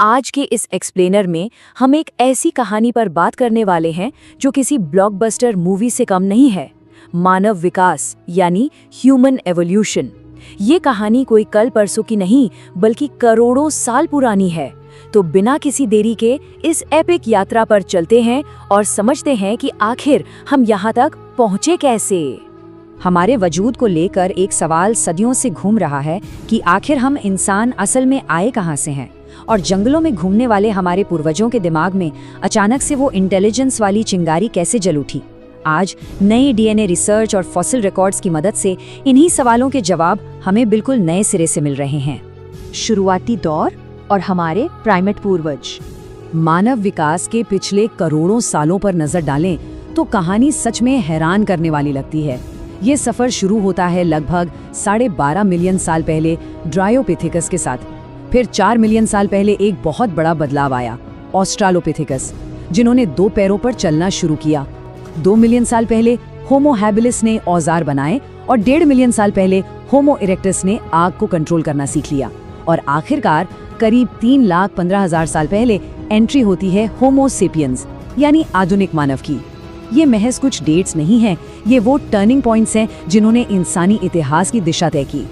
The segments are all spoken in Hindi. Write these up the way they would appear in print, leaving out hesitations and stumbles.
आज के इस एक्सप्लेनर में हम एक ऐसी कहानी पर बात करने वाले हैं जो किसी ब्लॉकबस्टर मूवी से कम नहीं है। मानव विकास यानी ह्यूमन एवोल्यूशन। ये कहानी कोई कल परसों की नहीं बल्कि करोड़ों साल पुरानी है। तो बिना किसी देरी के इस एपिक यात्रा पर चलते हैं और समझते हैं कि आखिर हम यहाँ तक पहुँचे कैसे। हमारे वजूद को लेकर एक सवाल सदियों से घूम रहा है कि आखिर हम इंसान असल में आए कहाँ से हैं, और जंगलों में घूमने वाले हमारे पूर्वजों के दिमाग में अचानक से वो इंटेलिजेंस वाली चिंगारी कैसे जल उठी। आज नई डीएनए रिसर्च और फॉसिल रिकॉर्ड्स की मदद से इन्हीं सवालों के जवाब हमें बिल्कुल नए सिरे से मिल रहे हैं। शुरुआती दौर और हमारे प्राइमेट पूर्वज। मानव विकास के पिछले करोड़ों सालों पर नजर डालें तो कहानी सच में हैरान करने वाली लगती है। ये सफर शुरू होता है लगभग 12.5 मिलियन साल पहले ड्रायोपिथेकस के साथ। फिर 4 मिलियन साल पहले एक बहुत बड़ा बदलाव आया, ऑस्ट्रालोपिथेकस, जिन्होंने 2 पैरों पर चलना शुरू किया। 2 मिलियन साल पहले होमो हैबिलिस ने औजार बनाए और 1.5 मिलियन साल पहले होमो इरेक्टस ने आग को कंट्रोल करना सीख लिया। और आखिरकार करीब 3,15,000 साल पहले एंट्री होती है होमो सेपियंस यानी आधुनिक मानव की। ये महज कुछ डेट्स नहीं हैं, ये वो टर्निंग पॉइंट्स हैं जिन्होंने इंसानी इतिहास की दिशा तय की।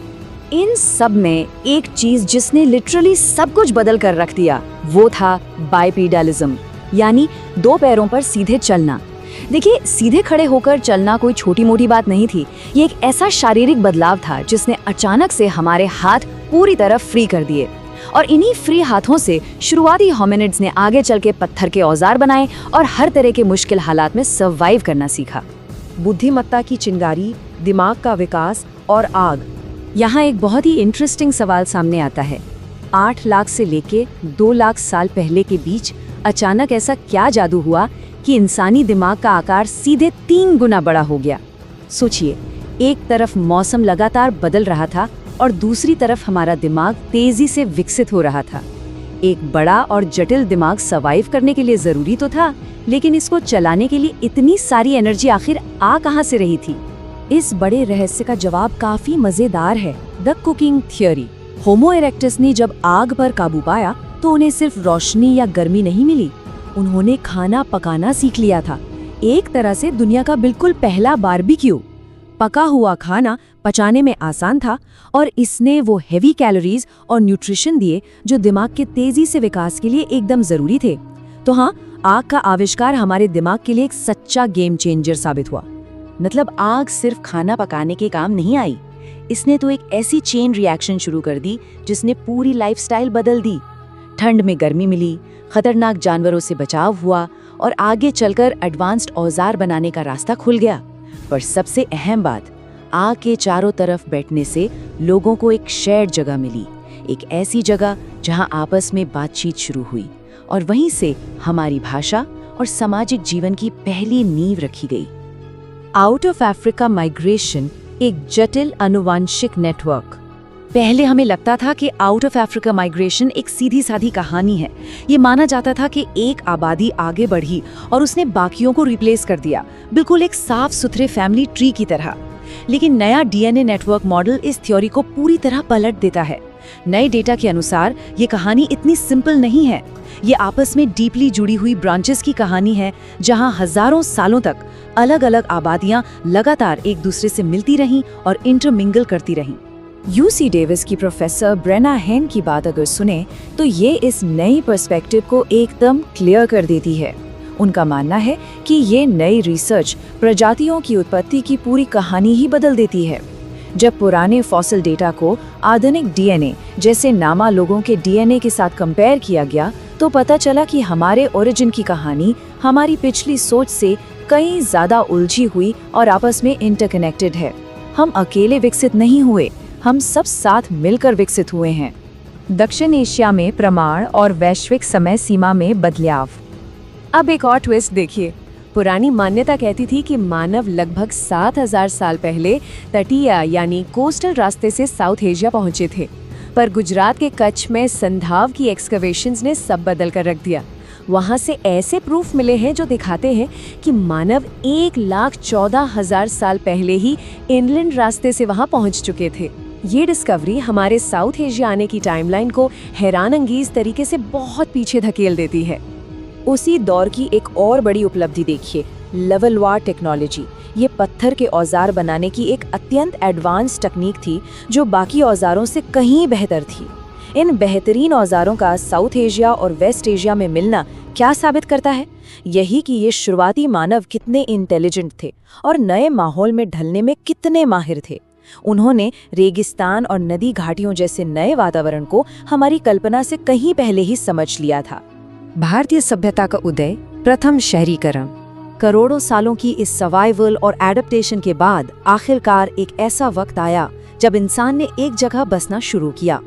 इन सब में एक चीज जिसने लिटरली सब कुछ बदल कर रख दिया वो था बाइपीडलिज्म यानी 2 पैरों पर सीधे चलना। देखिए, सीधे खड़े होकर चलना कोई छोटी मोटी बात नहीं थी। ये एक ऐसा शारीरिक बदलाव था जिसने अचानक से हमारे हाथ पूरी तरह फ्री कर दिए। और इन्हीं फ्री हाथों से शुरुआती होमिनिड्स ने आगे चल के पत्थर के औजार बनाए और हर तरह के मुश्किल हालात में सर्वाइव करना सीखा। बुद्धिमत्ता की चिंगारी, दिमाग का विकास और आग। यहाँ एक बहुत ही इंटरेस्टिंग सवाल सामने आता है। 8 लाख से लेके 2 लाख साल पहले के बीच अचानक ऐसा क्या जादू हुआ कि इंसानी दिमाग का आकार सीधे 3 गुना बड़ा हो गया। सोचिए, एक तरफ मौसम लगातार बदल रहा था और दूसरी तरफ हमारा दिमाग तेजी से विकसित हो रहा था। एक बड़ा और जटिल दिमाग सर्वाइव करने के लिए जरूरी तो था, लेकिन इसको चलाने के लिए इतनी सारी एनर्जी आखिर आ कहां से रही थी? इस बड़े रहस्य का जवाब काफी मजेदार है। The cooking theory. Homo erectus ने जब आग पर काबू पाया तो उन्हें सिर्फ रोशनी या गर्मी नहीं मिली, उन्होंने खाना पकाना सीख लिया था। एक तरह से दुनिया का बिल्कुल पहला बारबेक्यू। पका हुआ खाना पचाने में आसान था और इसने वो हेवी कैलोरीज और न्यूट्रिशन दिए जो दिमाग के तेजी से विकास के लिए एकदम जरूरी थे। तो हाँ, आग का आविष्कार हमारे दिमाग के लिए एक सच्चा गेम चेंजर साबित हुआ। मतलब आग सिर्फ खाना पकाने के काम नहीं आई, इसने तो एक ऐसी चेन रिएक्शन शुरू कर दी जिसने पूरी लाइफस्टाइल बदल दी। ठंड में गर्मी मिली, खतरनाक जानवरों से बचाव हुआ और आगे चलकर एडवांस्ड औजार बनाने का रास्ता खुल गया। पर सबसे अहम बात, आग के चारों तरफ बैठने से लोगों को एक शेयर्ड जगह मिली, एक ऐसी जगह जहां आपस में बातचीत शुरू हुई और वहीं से हमारी भाषा और सामाजिक जीवन की पहली नींव रखी गई। आउट ऑफ अफ्रीका माइग्रेशन एक जटिल आनुवंशिक नेटवर्क। पहले हमें लगता था कि आउट ऑफ अफ्रीका माइग्रेशन एक सीधी साधी कहानी है। ये माना जाता था कि एक आबादी आगे बढ़ी और उसने बाकियों को रिप्लेस कर दिया, बिल्कुल एक साफ सुथरे फैमिली ट्री की तरह। लेकिन नया डीएनए नेटवर्क मॉडल इस थ्योरी को पूरी तरह पलट देता है। नए डेटा के अनुसार ये कहानी इतनी सिंपल नहीं है। ये आपस में डीपली जुड़ी हुई ब्रांचेस की कहानी है, जहां हजारों सालों तक अलग अलग आबादियां लगातार एक दूसरे से मिलती रहीं और इंटरमिंगल करती रहीं। यूसी डेविस की प्रोफेसर ब्रेना हेन की बात अगर सुने तो ये इस नई पर्सपेक्टिव को एकदम क्लियर कर देती है। उनका मानना है कि ये नई रिसर्च प्रजातियों की उत्पत्ति की पूरी कहानी ही बदल देती है। जब पुराने फॉसिल डेटा को आधुनिक डीएनए जैसे नामा लोगों के डीएनए के साथ कंपेयर किया गया तो पता चला कि हमारे ओरिजिन की कहानी हमारी पिछली सोच से कहीं ज्यादा उलझी हुई और आपस में इंटरकनेक्टेड है। हम अकेले विकसित नहीं हुए, हम सब साथ मिलकर विकसित हुए हैं। दक्षिण एशिया में प्रमाण और वैश्विक समय सीमा में बदलाव। अब एक और ट्विस्ट देखिए। पुरानी मान्यता कहती थी कि मानव लगभग 7,000 साल पहले तटीय यानी कोस्टल रास्ते से साउथ एशिया पहुंचे थे, पर गुजरात के कच्छ में संधाव की एक्सकवेशंस ने सब बदल कर रख दिया। वहां से ऐसे प्रूफ मिले हैं जो दिखाते हैं कि मानव 1,14,000 साल पहले ही इनलैंड रास्ते से वहां पहुंच चुके थे। ये डिस्कवरी हमारे साउथ एशिया आने की टाइमलाइन को हैरान अंगेज तरीके से बहुत पीछे धकेल देती है। उसी दौर की एक और बड़ी उपलब्धि देखिए, लेवलवार टेक्नोलॉजी। ये पत्थर के औजार बनाने की एक अत्यंत एडवांस तकनीक थी जो बाकी औजारों से कहीं बेहतर थी। इन बेहतरीन औजारों का साउथ एशिया और वेस्ट एशिया में मिलना क्या साबित करता है? यही कि ये शुरुआती मानव कितने इंटेलिजेंट थे और नए माहौल में ढलने में कितने माहिर थे। उन्होंने रेगिस्तान और नदी घाटियों जैसे नए वातावरण को हमारी कल्पना से कहीं पहले ही समझ लिया था। भारतीय सभ्यता का उदय, प्रथम शहरीकरण। करोड़ों सालों की इस सर्वाइवल और एडप्टेशन के बाद आखिरकार एक ऐसा वक्त आया जब इंसान ने एक जगह बसना शुरू किया।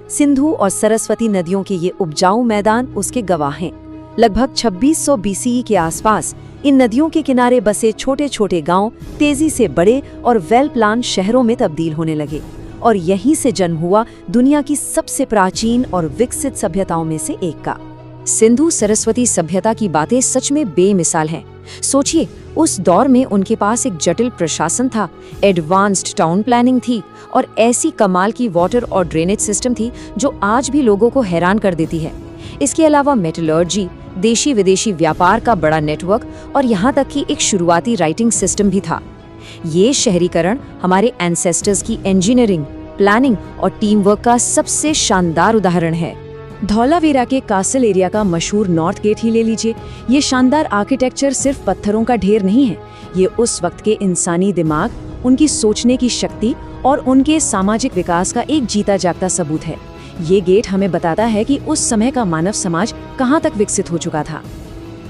सिंधु और सरस्वती नदियों के ये उपजाऊ मैदान उसके गवाह हैं। लगभग 2600 बीसीई के आसपास इन नदियों के किनारे बसे छोटे छोटे गांव तेजी से बड़े और वेल प्लान शहरों में तब्दील होने लगे और यहीं से जन्म हुआ दुनिया की सबसे प्राचीन और विकसित सभ्यताओं में से एक का। सिंधु सरस्वती सभ्यता की बातें सच में बेमिसाल हैं। सोचिए, उस दौर में उनके पास एक जटिल प्रशासन था, एडवांस्ड टाउन प्लानिंग थी और ऐसी कमाल की वाटर और ड्रेनेज सिस्टम थी जो आज भी लोगों को हैरान कर देती है। इसके अलावा मेटलर्जी, देशी विदेशी व्यापार का बड़ा नेटवर्क और यहाँ तक कि एक शुरुआती राइटिंग सिस्टम भी था। ये शहरीकरण हमारे एंसेस्टर्स की इंजीनियरिंग, प्लानिंग और टीम वर्क का सबसे शानदार उदाहरण है। धौलावीरा के कासल एरिया का मशहूर नॉर्थ गेट ही ले लीजिए। ये शानदार आर्किटेक्चर सिर्फ पत्थरों का ढेर नहीं है, ये उस वक्त के इंसानी दिमाग, उनकी सोचने की शक्ति और उनके सामाजिक विकास का एक जीता जागता सबूत है। ये गेट हमें बताता है कि उस समय का मानव समाज कहाँ तक विकसित हो चुका था।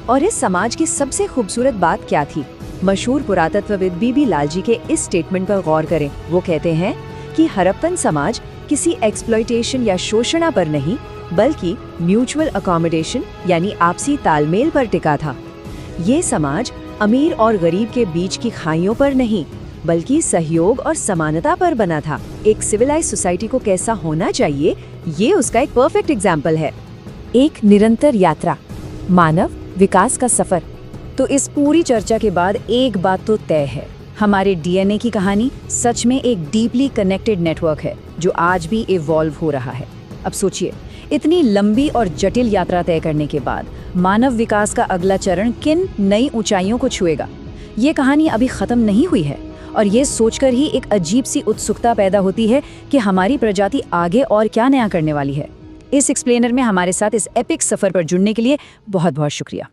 और इस समाज की सबसे खूबसूरत बात क्या थी? मशहूर पुरातत्वविद बीबी लालजी के इस स्टेटमेंट पर गौर करें। वो कहते हैं कि हड़प्पन समाज किसी एक्सप्लॉयटेशन या शोषणा पर नहीं, बल्कि म्यूचुअल अकोमोडेशन यानी आपसी तालमेल पर टिका था। ये समाज अमीर और गरीब के बीच की खाइयों पर नहीं, बल्कि सहयोग और समानता पर बना था। एक सिविलाइज सोसाइटी को कैसा होना चाहिए, ये उसका एक परफेक्ट एग्जाम्पल है। एक निरंतर यात्रा, मानव विकास का सफर। तो इस पूरी चर्चा के बाद एक बात तो तय है, हमारे डीएनए की कहानी सच में एक डीपली कनेक्टेड नेटवर्क है जो आज भी इवॉल्व हो रहा है। अब सोचिए, इतनी लंबी और जटिल यात्रा तय करने के बाद मानव विकास का अगला चरण किन नई ऊंचाइयों को छुएगा। ये कहानी अभी खत्म नहीं हुई है और ये सोचकर ही एक अजीब सी उत्सुकता पैदा होती है कि हमारी प्रजाति आगे और क्या नया करने वाली है। इस एक्सप्लेनर में हमारे साथ इस एपिक सफर पर जुड़ने के लिए बहुत बहुत शुक्रिया।